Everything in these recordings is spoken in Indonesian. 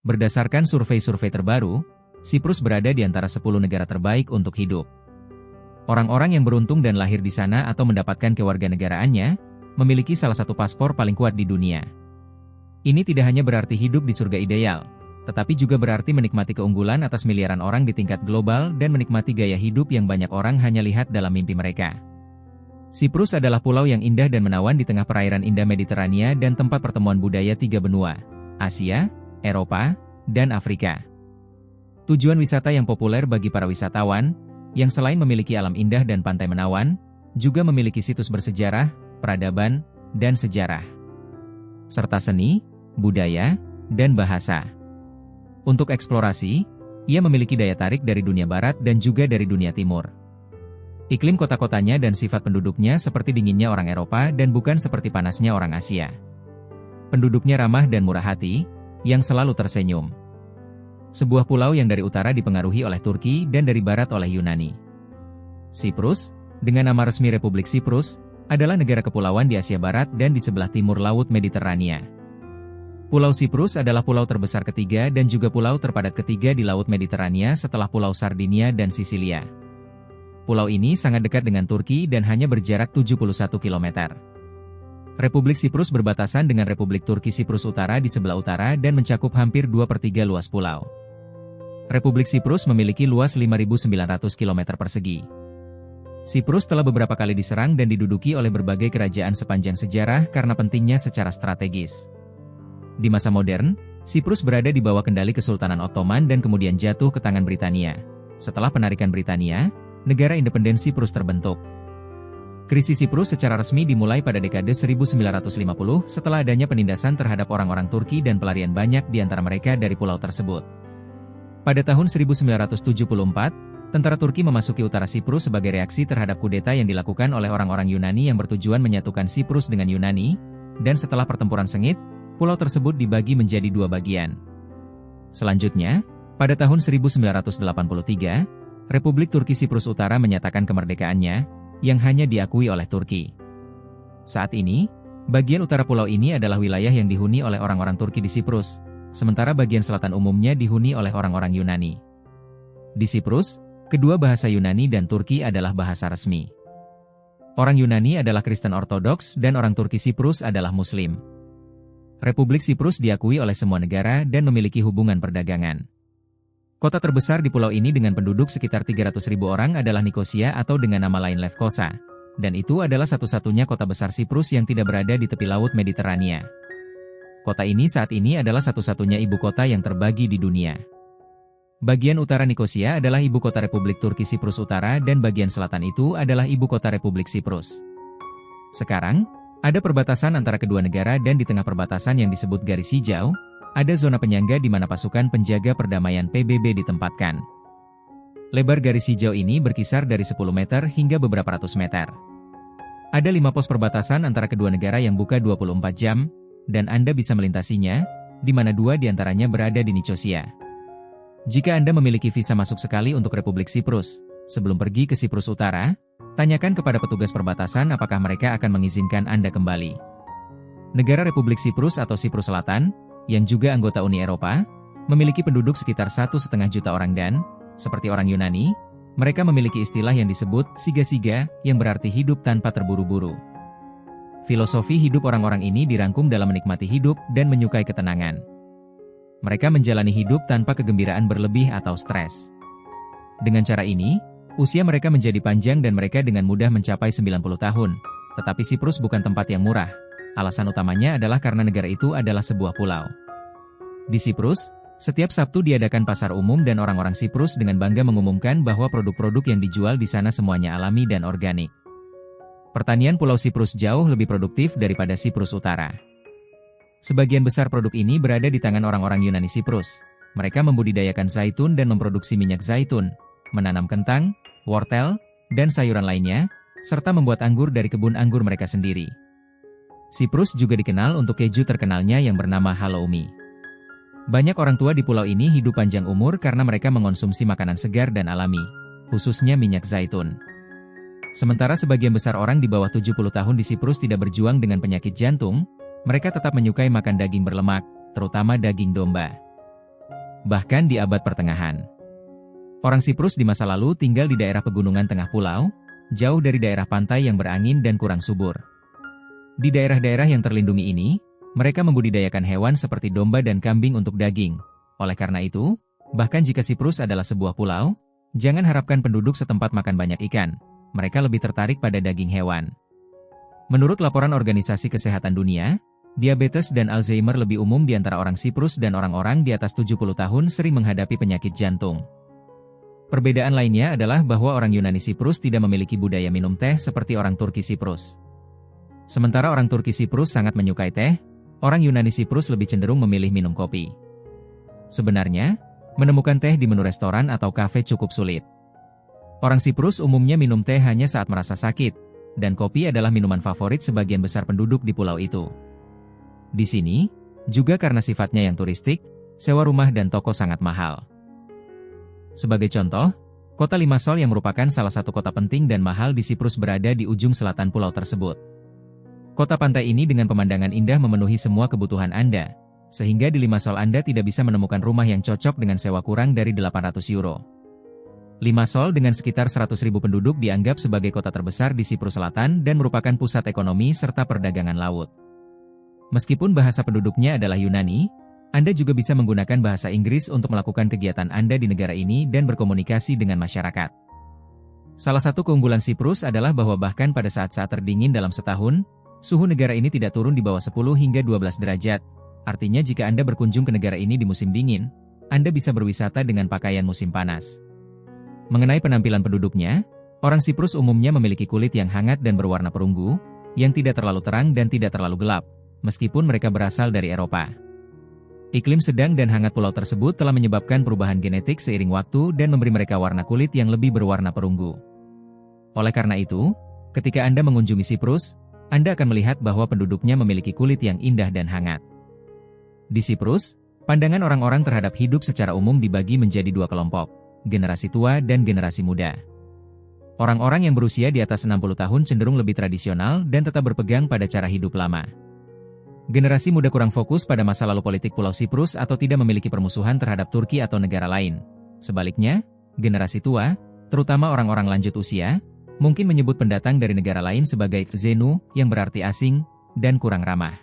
Berdasarkan survei-survei terbaru, Siprus berada di antara 10 negara terbaik untuk hidup. Orang-orang yang beruntung dan lahir di sana atau mendapatkan kewarganegaraannya, memiliki salah satu paspor paling kuat di dunia. Ini tidak hanya berarti hidup di surga ideal, tetapi juga berarti menikmati keunggulan atas miliaran orang di tingkat global dan menikmati gaya hidup yang banyak orang hanya lihat dalam mimpi mereka. Siprus adalah pulau yang indah dan menawan di tengah perairan indah Mediterania dan tempat pertemuan budaya tiga benua, Asia, Eropa, dan Afrika. Tujuan wisata yang populer bagi para wisatawan, yang selain memiliki alam indah dan pantai menawan, juga memiliki situs bersejarah, peradaban, dan sejarah, serta seni, budaya, dan bahasa. Untuk eksplorasi, ia memiliki daya tarik dari dunia barat dan juga dari dunia timur. Iklim kota-kotanya dan sifat penduduknya seperti dinginnya orang Eropa dan bukan seperti panasnya orang Asia. Penduduknya ramah dan murah hati, yang selalu tersenyum. Sebuah pulau yang dari utara dipengaruhi oleh Turki dan dari barat oleh Yunani. Siprus, dengan nama resmi Republik Siprus, adalah negara kepulauan di Asia Barat dan di sebelah timur Laut Mediterania. Pulau Siprus adalah pulau terbesar ketiga dan juga pulau terpadat ketiga di Laut Mediterania setelah Pulau Sardinia dan Sisilia. Pulau ini sangat dekat dengan Turki dan hanya berjarak 71 km. Republik Siprus berbatasan dengan Republik Turki Siprus Utara di sebelah utara dan mencakup hampir 2/3 luas pulau. Republik Siprus memiliki luas 5.900 km persegi. Siprus telah beberapa kali diserang dan diduduki oleh berbagai kerajaan sepanjang sejarah karena pentingnya secara strategis. Di masa modern, Siprus berada di bawah kendali Kesultanan Ottoman dan kemudian jatuh ke tangan Britania. Setelah penarikan Britania, negara independen Siprus terbentuk. Krisis Siprus secara resmi dimulai pada dekade 1950 setelah adanya penindasan terhadap orang-orang Turki dan pelarian banyak di antara mereka dari pulau tersebut. Pada tahun 1974, tentara Turki memasuki utara Siprus sebagai reaksi terhadap kudeta yang dilakukan oleh orang-orang Yunani yang bertujuan menyatukan Siprus dengan Yunani, dan setelah pertempuran sengit, pulau tersebut dibagi menjadi dua bagian. Selanjutnya, pada tahun 1983, Republik Turki Siprus Utara menyatakan kemerdekaannya, yang hanya diakui oleh Turki. Saat ini, bagian utara pulau ini adalah wilayah yang dihuni oleh orang-orang Turki di Siprus, sementara bagian selatan umumnya dihuni oleh orang-orang Yunani. Di Siprus, kedua bahasa Yunani dan Turki adalah bahasa resmi. Orang Yunani adalah Kristen Ortodoks dan orang Turki Siprus adalah Muslim. Republik Siprus diakui oleh semua negara dan memiliki hubungan perdagangan. Kota terbesar di pulau ini dengan penduduk sekitar 300.000 orang adalah Nikosia atau dengan nama lain Lefkosa, dan itu adalah satu-satunya kota besar Siprus yang tidak berada di tepi laut Mediterania. Kota ini saat ini adalah satu-satunya ibu kota yang terbagi di dunia. Bagian utara Nikosia adalah ibu kota Republik Turki Siprus Utara dan bagian selatan itu adalah ibu kota Republik Siprus. Sekarang, ada perbatasan antara kedua negara dan di tengah perbatasan yang disebut garis hijau, ada zona penyangga di mana pasukan penjaga perdamaian PBB ditempatkan. Lebar garis hijau ini berkisar dari 10 meter hingga beberapa ratus meter. Ada 5 pos perbatasan antara kedua negara yang buka 24 jam, dan Anda bisa melintasinya, di mana 2 diantaranya berada di Nicosia. Jika Anda memiliki visa masuk sekali untuk Republik Siprus, sebelum pergi ke Siprus Utara, tanyakan kepada petugas perbatasan apakah mereka akan mengizinkan Anda kembali. Negara Republik Siprus atau Siprus Selatan, yang juga anggota Uni Eropa, memiliki penduduk sekitar 1,5 juta orang dan, seperti orang Yunani, mereka memiliki istilah yang disebut siga-siga, yang berarti hidup tanpa terburu-buru. Filosofi hidup orang-orang ini dirangkum dalam menikmati hidup dan menyukai ketenangan. Mereka menjalani hidup tanpa kegembiraan berlebih atau stres. Dengan cara ini, usia mereka menjadi panjang dan mereka dengan mudah mencapai 90 tahun. Tetapi Siprus bukan tempat yang murah. Alasan utamanya adalah karena negara itu adalah sebuah pulau. Di Siprus, setiap Sabtu diadakan pasar umum dan orang-orang Siprus dengan bangga mengumumkan bahwa produk-produk yang dijual di sana semuanya alami dan organik. Pertanian Pulau Siprus jauh lebih produktif daripada Siprus Utara. Sebagian besar produk ini berada di tangan orang-orang Yunani Siprus. Mereka membudidayakan zaitun dan memproduksi minyak zaitun, menanam kentang, wortel, dan sayuran lainnya, serta membuat anggur dari kebun anggur mereka sendiri. Siprus juga dikenal untuk keju terkenalnya yang bernama Halloumi. Banyak orang tua di pulau ini hidup panjang umur karena mereka mengonsumsi makanan segar dan alami, khususnya minyak zaitun. Sementara sebagian besar orang di bawah 70 tahun di Siprus tidak berjuang dengan penyakit jantung, mereka tetap menyukai makan daging berlemak, terutama daging domba. bahkan di abad pertengahan. Orang Siprus di masa lalu tinggal di daerah pegunungan tengah pulau, jauh dari daerah pantai yang berangin dan kurang subur. Di daerah-daerah yang terlindungi ini, mereka membudidayakan hewan seperti domba dan kambing untuk daging. Oleh karena itu, bahkan jika Siprus adalah sebuah pulau, jangan harapkan penduduk setempat makan banyak ikan. Mereka lebih tertarik pada daging hewan. Menurut laporan Organisasi Kesehatan Dunia, diabetes dan Alzheimer lebih umum di antara orang Siprus dan orang-orang di atas 70 tahun sering menghadapi penyakit jantung. Perbedaan lainnya adalah bahwa orang Yunani Siprus tidak memiliki budaya minum teh seperti orang Turki Siprus. Sementara orang Turki Siprus sangat menyukai teh, orang Yunani Siprus lebih cenderung memilih minum kopi. Sebenarnya, menemukan teh di menu restoran atau kafe cukup sulit. Orang Siprus umumnya minum teh hanya saat merasa sakit, dan kopi adalah minuman favorit sebagian besar penduduk di pulau itu. Di sini, juga karena sifatnya yang turistik, sewa rumah dan toko sangat mahal. Sebagai contoh, kota Limassol yang merupakan salah satu kota penting dan mahal di Siprus berada di ujung selatan pulau tersebut. Kota pantai ini dengan pemandangan indah memenuhi semua kebutuhan Anda, sehingga di Limassol Anda tidak bisa menemukan rumah yang cocok dengan sewa kurang dari 800 euro. Limassol dengan sekitar 100.000 penduduk dianggap sebagai kota terbesar di Siprus Selatan dan merupakan pusat ekonomi serta perdagangan laut. Meskipun bahasa penduduknya adalah Yunani, Anda juga bisa menggunakan bahasa Inggris untuk melakukan kegiatan Anda di negara ini dan berkomunikasi dengan masyarakat. Salah satu keunggulan Siprus adalah bahwa bahkan pada saat-saat terdingin dalam setahun, suhu negara ini tidak turun di bawah 10 hingga 12 derajat. Artinya jika Anda berkunjung ke negara ini di musim dingin, Anda bisa berwisata dengan pakaian musim panas. Mengenai penampilan penduduknya, orang Siprus umumnya memiliki kulit yang hangat dan berwarna perunggu, yang tidak terlalu terang dan tidak terlalu gelap, meskipun mereka berasal dari Eropa. Iklim sedang dan hangat pulau tersebut telah menyebabkan perubahan genetik seiring waktu dan memberi mereka warna kulit yang lebih berwarna perunggu. Oleh karena itu, ketika Anda mengunjungi Siprus, Anda akan melihat bahwa penduduknya memiliki kulit yang indah dan hangat. Di Siprus, pandangan orang-orang terhadap hidup secara umum dibagi menjadi dua kelompok, generasi tua dan generasi muda. Orang-orang yang berusia di atas 60 tahun cenderung lebih tradisional dan tetap berpegang pada cara hidup lama. Generasi muda kurang fokus pada masa lalu politik Pulau Siprus atau tidak memiliki permusuhan terhadap Turki atau negara lain. Sebaliknya, generasi tua, terutama orang-orang lanjut usia, mungkin menyebut pendatang dari negara lain sebagai xenu, yang berarti asing, dan kurang ramah.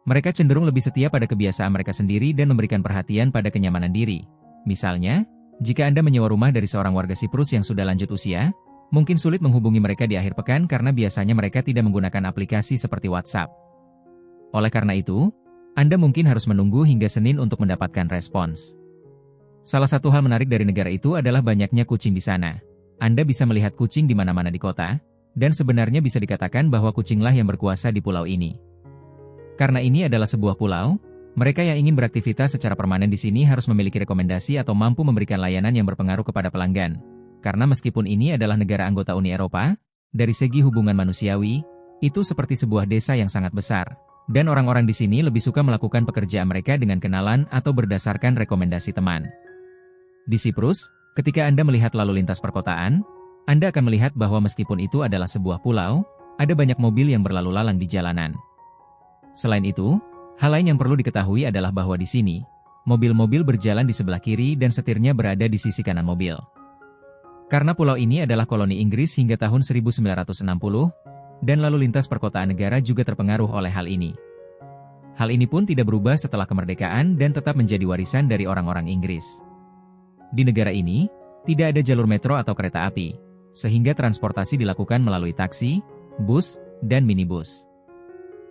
Mereka cenderung lebih setia pada kebiasaan mereka sendiri dan memberikan perhatian pada kenyamanan diri. Misalnya, jika Anda menyewa rumah dari seorang warga Siprus yang sudah lanjut usia, mungkin sulit menghubungi mereka di akhir pekan karena biasanya mereka tidak menggunakan aplikasi seperti WhatsApp. Oleh karena itu, Anda mungkin harus menunggu hingga Senin untuk mendapatkan respons. Salah satu hal menarik dari negara itu adalah banyaknya kucing di sana. Anda bisa melihat kucing di mana-mana di kota, dan sebenarnya bisa dikatakan bahwa kucinglah yang berkuasa di pulau ini. Karena ini adalah sebuah pulau, mereka yang ingin beraktivitas secara permanen di sini harus memiliki rekomendasi atau mampu memberikan layanan yang berpengaruh kepada pelanggan. Karena meskipun ini adalah negara anggota Uni Eropa, dari segi hubungan manusiawi, itu seperti sebuah desa yang sangat besar. Dan orang-orang di sini lebih suka melakukan pekerjaan mereka dengan kenalan atau berdasarkan rekomendasi teman. Di Siprus, ketika Anda melihat lalu lintas perkotaan, Anda akan melihat bahwa meskipun itu adalah sebuah pulau, ada banyak mobil yang berlalu lalang di jalanan. Selain itu, hal lain yang perlu diketahui adalah bahwa di sini, mobil-mobil berjalan di sebelah kiri dan setirnya berada di sisi kanan mobil. Karena pulau ini adalah koloni Inggris hingga tahun 1960, dan lalu lintas perkotaan negara juga terpengaruh oleh hal ini. Hal ini pun tidak berubah setelah kemerdekaan dan tetap menjadi warisan dari orang-orang Inggris. Di negara ini, tidak ada jalur metro atau kereta api, sehingga transportasi dilakukan melalui taksi, bus, dan minibus.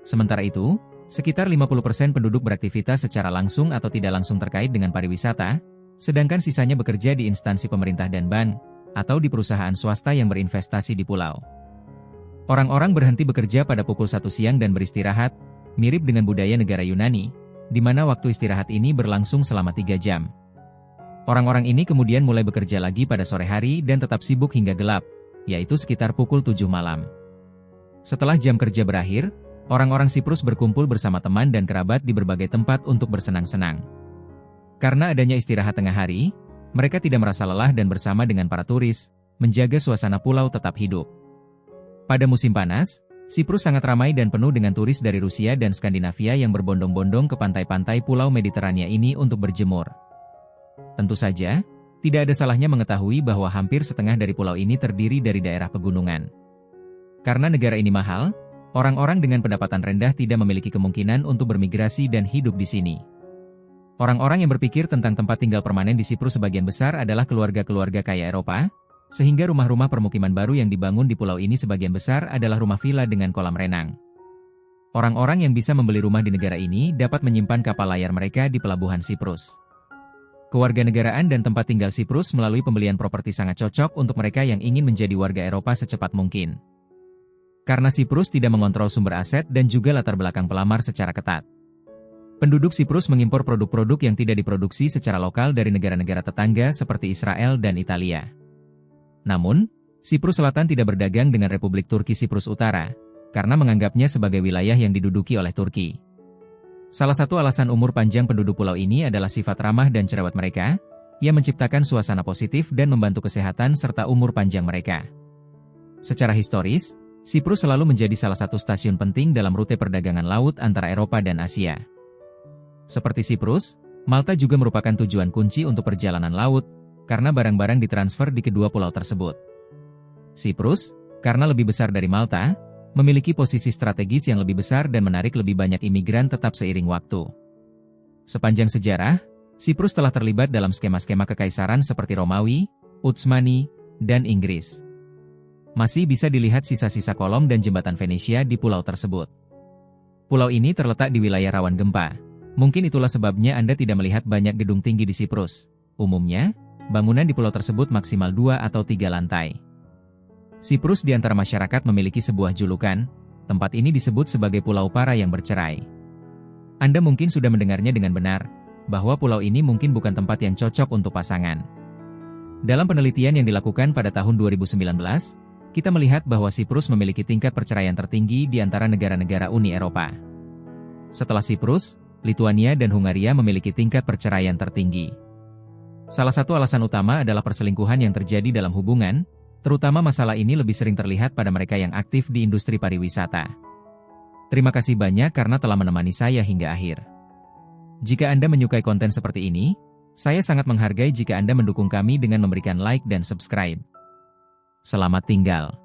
Sementara itu, sekitar 50% penduduk beraktivitas secara langsung atau tidak langsung terkait dengan pariwisata, sedangkan sisanya bekerja di instansi pemerintah dan bank, atau di perusahaan swasta yang berinvestasi di pulau. Orang-orang berhenti bekerja pada pukul 1 siang dan beristirahat, mirip dengan budaya negara Yunani, di mana waktu istirahat ini berlangsung selama 3 jam. Orang-orang ini kemudian mulai bekerja lagi pada sore hari dan tetap sibuk hingga gelap, yaitu sekitar pukul 7 malam. Setelah jam kerja berakhir, orang-orang Siprus berkumpul bersama teman dan kerabat di berbagai tempat untuk bersenang-senang. Karena adanya istirahat tengah hari, mereka tidak merasa lelah dan bersama dengan para turis, menjaga suasana pulau tetap hidup. Pada musim panas, Siprus sangat ramai dan penuh dengan turis dari Rusia dan Skandinavia yang berbondong-bondong ke pantai-pantai pulau Mediterania ini untuk berjemur. Tentu saja, tidak ada salahnya mengetahui bahwa hampir setengah dari pulau ini terdiri dari daerah pegunungan. Karena negara ini mahal, orang-orang dengan pendapatan rendah tidak memiliki kemungkinan untuk bermigrasi dan hidup di sini. Orang-orang yang berpikir tentang tempat tinggal permanen di Siprus sebagian besar adalah keluarga-keluarga kaya Eropa, sehingga rumah-rumah permukiman baru yang dibangun di pulau ini sebagian besar adalah rumah villa dengan kolam renang. Orang-orang yang bisa membeli rumah di negara ini dapat menyimpan kapal layar mereka di pelabuhan Siprus. Kewarganegaraan dan tempat tinggal Siprus melalui pembelian properti sangat cocok untuk mereka yang ingin menjadi warga Eropa secepat mungkin. Karena Siprus tidak mengontrol sumber aset dan juga latar belakang pelamar secara ketat. Penduduk Siprus mengimpor produk-produk yang tidak diproduksi secara lokal dari negara-negara tetangga seperti Israel dan Italia. Namun, Siprus Selatan tidak berdagang dengan Republik Turki Siprus Utara, karena menganggapnya sebagai wilayah yang diduduki oleh Turki. Salah satu alasan umur panjang penduduk pulau ini adalah sifat ramah dan cerewet mereka, yang menciptakan suasana positif dan membantu kesehatan serta umur panjang mereka. Secara historis, Siprus selalu menjadi salah satu stasiun penting dalam rute perdagangan laut antara Eropa dan Asia. Seperti Siprus, Malta juga merupakan tujuan kunci untuk perjalanan laut, karena barang-barang ditransfer di kedua pulau tersebut. Siprus, karena lebih besar dari Malta, memiliki posisi strategis yang lebih besar dan menarik lebih banyak imigran tetap seiring waktu. Sepanjang sejarah, Siprus telah terlibat dalam skema-skema kekaisaran seperti Romawi, Utsmani, dan Inggris. Masih bisa dilihat sisa-sisa kolom dan jembatan Venesia di pulau tersebut. Pulau ini terletak di wilayah rawan gempa. Mungkin itulah sebabnya Anda tidak melihat banyak gedung tinggi di Siprus. Umumnya, bangunan di pulau tersebut maksimal 2 atau 3 lantai. Siprus di antara masyarakat memiliki sebuah julukan, tempat ini disebut sebagai Pulau Para yang bercerai. Anda mungkin sudah mendengarnya dengan benar, bahwa pulau ini mungkin bukan tempat yang cocok untuk pasangan. Dalam penelitian yang dilakukan pada tahun 2019, kita melihat bahwa Siprus memiliki tingkat perceraian tertinggi di antara negara-negara Uni Eropa. Setelah Siprus, Lituania dan Hungaria memiliki tingkat perceraian tertinggi. Salah satu alasan utama adalah perselingkuhan yang terjadi dalam hubungan, terutama masalah ini lebih sering terlihat pada mereka yang aktif di industri pariwisata. Terima kasih banyak karena telah menemani saya hingga akhir. Jika Anda menyukai konten seperti ini, saya sangat menghargai jika Anda mendukung kami dengan memberikan like dan subscribe. Selamat tinggal.